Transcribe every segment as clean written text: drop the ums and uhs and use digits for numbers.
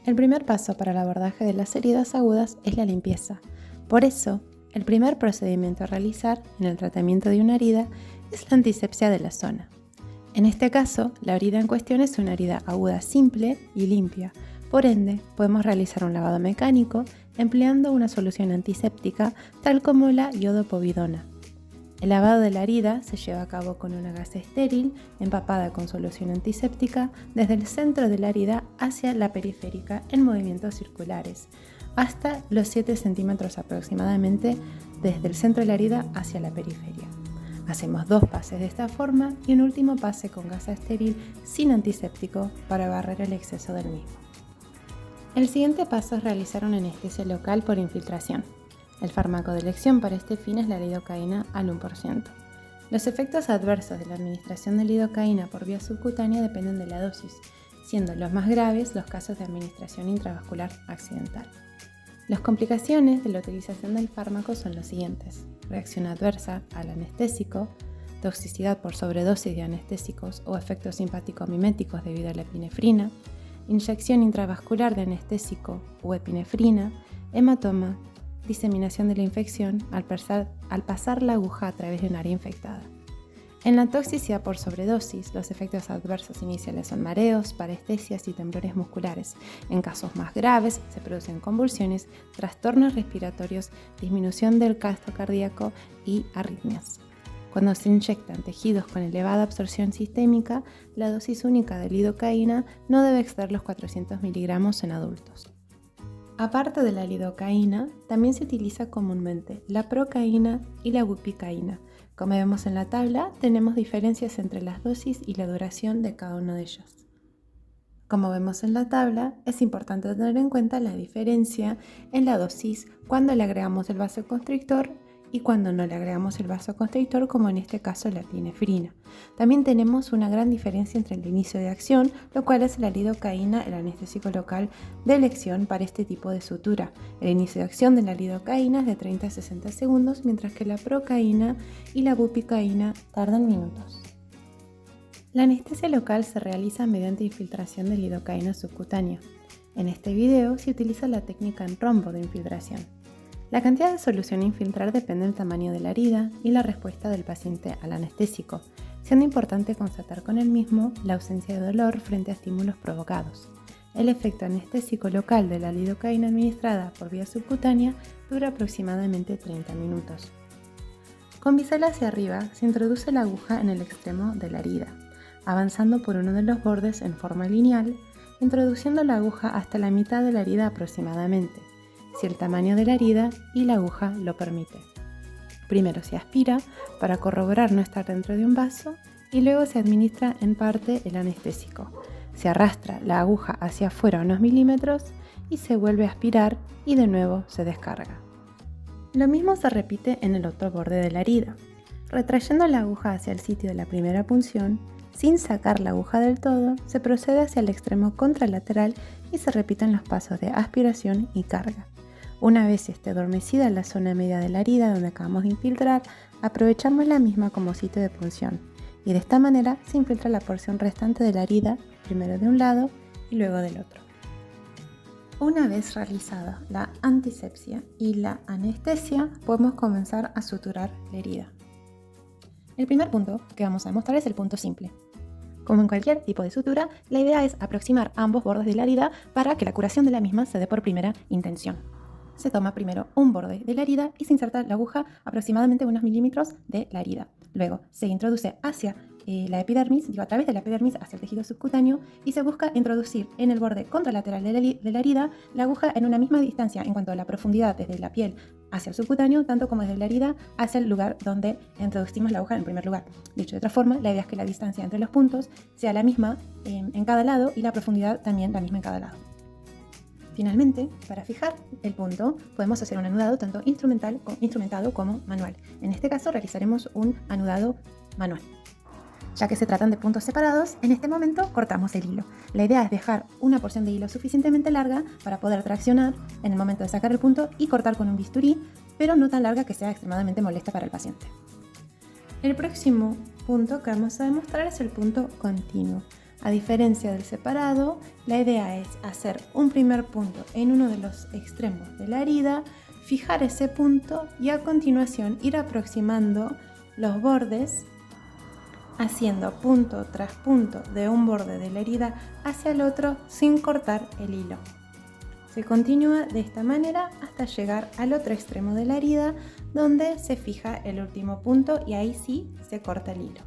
El primer paso para el abordaje de las heridas agudas es la limpieza. Por eso, el primer procedimiento a realizar en el tratamiento de una herida es la antisepsia de la zona. En este caso, la herida en cuestión es una herida aguda simple y limpia. Por ende, podemos realizar un lavado mecánico empleando una solución antiséptica tal como la iodopovidona. El lavado de la herida se lleva a cabo con una gasa estéril empapada con solución antiséptica desde el centro de la herida hacia la periférica en movimientos circulares, hasta los 7 centímetros aproximadamente desde el centro de la herida hacia la periferia. Hacemos 2 pases de esta forma y un último pase con gasa estéril sin antiséptico para barrer el exceso del mismo. El siguiente paso es realizar una anestesia local por infiltración. El fármaco de elección para este fin es la lidocaína al 1%. Los efectos adversos de la administración de lidocaína por vía subcutánea dependen de la dosis, siendo los más graves los casos de administración intravascular accidental. Las complicaciones de la utilización del fármaco son los siguientes: reacción adversa al anestésico, toxicidad por sobredosis de anestésicos o efectos simpático-miméticos debido a la epinefrina, inyección intravascular de anestésico o epinefrina, hematoma, diseminación de la infección al pasar la aguja a través de un área infectada. En la toxicidad por sobredosis, los efectos adversos iniciales son mareos, parestesias y temblores musculares. En casos más graves, se producen convulsiones, trastornos respiratorios, disminución del gasto cardíaco y arritmias. Cuando se inyectan tejidos con elevada absorción sistémica, la dosis única de lidocaína no debe exceder los 400 miligramos en adultos. Aparte de la lidocaína, también se utiliza comúnmente la procaína y la bupicaína. Como vemos en la tabla, tenemos diferencias entre las dosis y la duración de cada uno de ellos. Como vemos en la tabla, es importante tener en cuenta la diferencia en la dosis cuando le agregamos el vasoconstrictor y cuando no le agregamos el vasoconstrictor, como en este caso la epinefrina. También tenemos una gran diferencia entre el inicio de acción, lo cual es la lidocaína, el anestésico local de elección para este tipo de sutura. El inicio de acción de la lidocaína es de 30 a 60 segundos, mientras que la procaína y la bupicaína tardan minutos. La anestesia local se realiza mediante infiltración de lidocaína subcutánea. En este video se utiliza la técnica en rombo de infiltración. La cantidad de solución a infiltrar depende del tamaño de la herida y la respuesta del paciente al anestésico, siendo importante constatar con el mismo la ausencia de dolor frente a estímulos provocados. El efecto anestésico local de la lidocaína administrada por vía subcutánea dura aproximadamente 30 minutos. Con bisel hacia arriba se introduce la aguja en el extremo de la herida, avanzando por uno de los bordes en forma lineal, introduciendo la aguja hasta la mitad de la herida aproximadamente, si el tamaño de la herida y la aguja lo permite. Primero se aspira para corroborar no estar dentro de un vaso y luego se administra en parte el anestésico. Se arrastra la aguja hacia afuera unos milímetros y se vuelve a aspirar y de nuevo se descarga. Lo mismo se repite en el otro borde de la herida. Retrayendo la aguja hacia el sitio de la primera punción, sin sacar la aguja del todo, se procede hacia el extremo contralateral y se repiten los pasos de aspiración y carga. Una vez esté adormecida la zona media de la herida donde acabamos de infiltrar, aprovechamos la misma como sitio de punción y de esta manera se infiltra la porción restante de la herida, primero de un lado y luego del otro. Una vez realizada la antisepsia y la anestesia, podemos comenzar a suturar la herida. El primer punto que vamos a demostrar es el punto simple. Como en cualquier tipo de sutura, la idea es aproximar ambos bordes de la herida para que la curación de la misma se dé por primera intención. Se toma primero un borde de la herida y se inserta la aguja aproximadamente unos milímetros de la herida. Luego se introduce hacia la epidermis, a través de la epidermis hacia el tejido subcutáneo y se busca introducir en el borde contralateral de la herida la aguja en una misma distancia en cuanto a la profundidad desde la piel hacia el subcutáneo, tanto como desde la herida hacia el lugar donde introducimos la aguja en primer lugar. Dicho de otra forma, la idea es que la distancia entre los puntos sea la misma en cada lado y la profundidad también la misma en cada lado. Finalmente, para fijar el punto, podemos hacer un anudado tanto instrumentado como manual. En este caso realizaremos un anudado manual. Ya que se tratan de puntos separados, en este momento cortamos el hilo. La idea es dejar una porción de hilo suficientemente larga para poder traccionar en el momento de sacar el punto y cortar con un bisturí, pero no tan larga que sea extremadamente molesta para el paciente. El próximo punto que vamos a demostrar es el punto continuo. A diferencia del separado, la idea es hacer un primer punto en uno de los extremos de la herida, fijar ese punto y a continuación ir aproximando los bordes, haciendo punto tras punto de un borde de la herida hacia el otro sin cortar el hilo. Se continúa de esta manera hasta llegar al otro extremo de la herida, donde se fija el último punto y ahí sí se corta el hilo.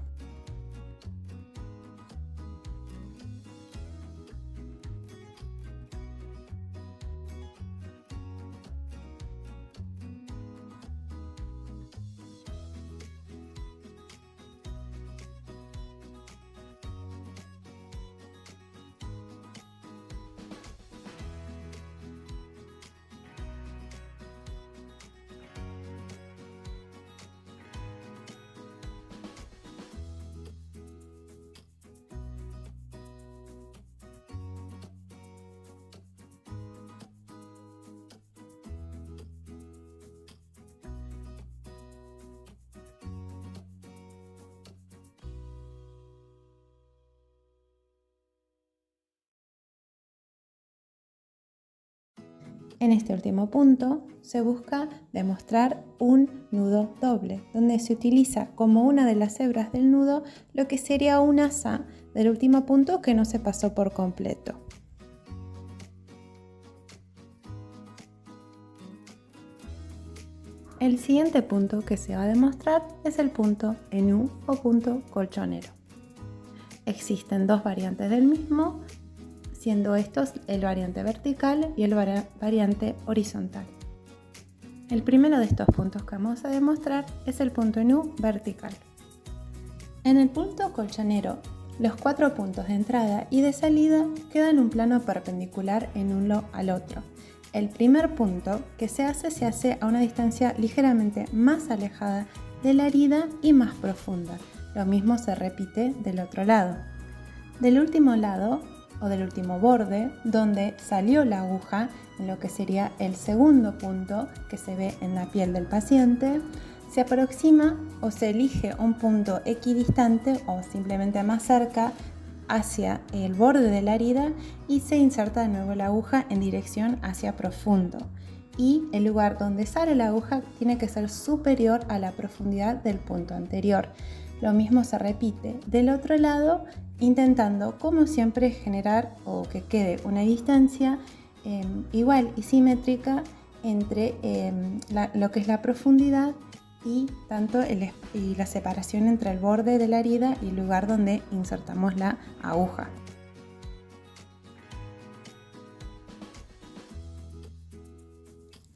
En este último punto se busca demostrar un nudo doble, donde se utiliza como una de las hebras del nudo lo que sería un asa del último punto que no se pasó por completo. El siguiente punto que se va a demostrar es el punto en U o punto colchonero. Existen dos variantes del mismo, siendo estos el variante vertical y el variante horizontal. El primero de estos puntos que vamos a demostrar es el punto en U vertical. En el punto colchonero, los 4 puntos de entrada y de salida quedan en un plano perpendicular en uno al otro. El primer punto que se hace a una distancia ligeramente más alejada de la herida y más profunda. Lo mismo se repite del otro lado. Del último lado o del último borde, donde salió la aguja, en lo que sería el segundo punto que se ve en la piel del paciente, se aproxima o se elige un punto equidistante o simplemente más cerca hacia el borde de la herida y se inserta de nuevo la aguja en dirección hacia profundo. Y el lugar donde sale la aguja tiene que ser superior a la profundidad del punto anterior. Lo mismo se repite del otro lado, intentando como siempre generar o que quede una distancia igual y simétrica entre lo que es la profundidad y tanto y la separación entre el borde de la herida y el lugar donde insertamos la aguja.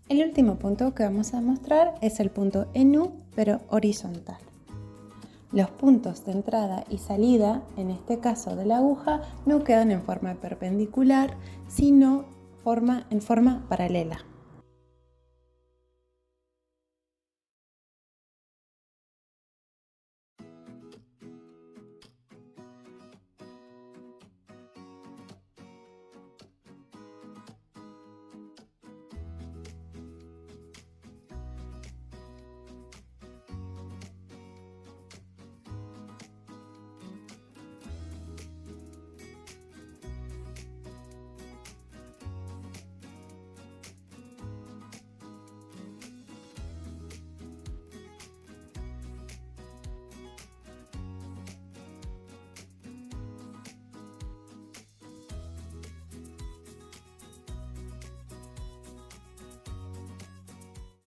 El último punto que vamos a mostrar es el punto en U, pero horizontal. Los puntos de entrada y salida, en este caso de la aguja, no quedan en forma perpendicular, sino en forma paralela.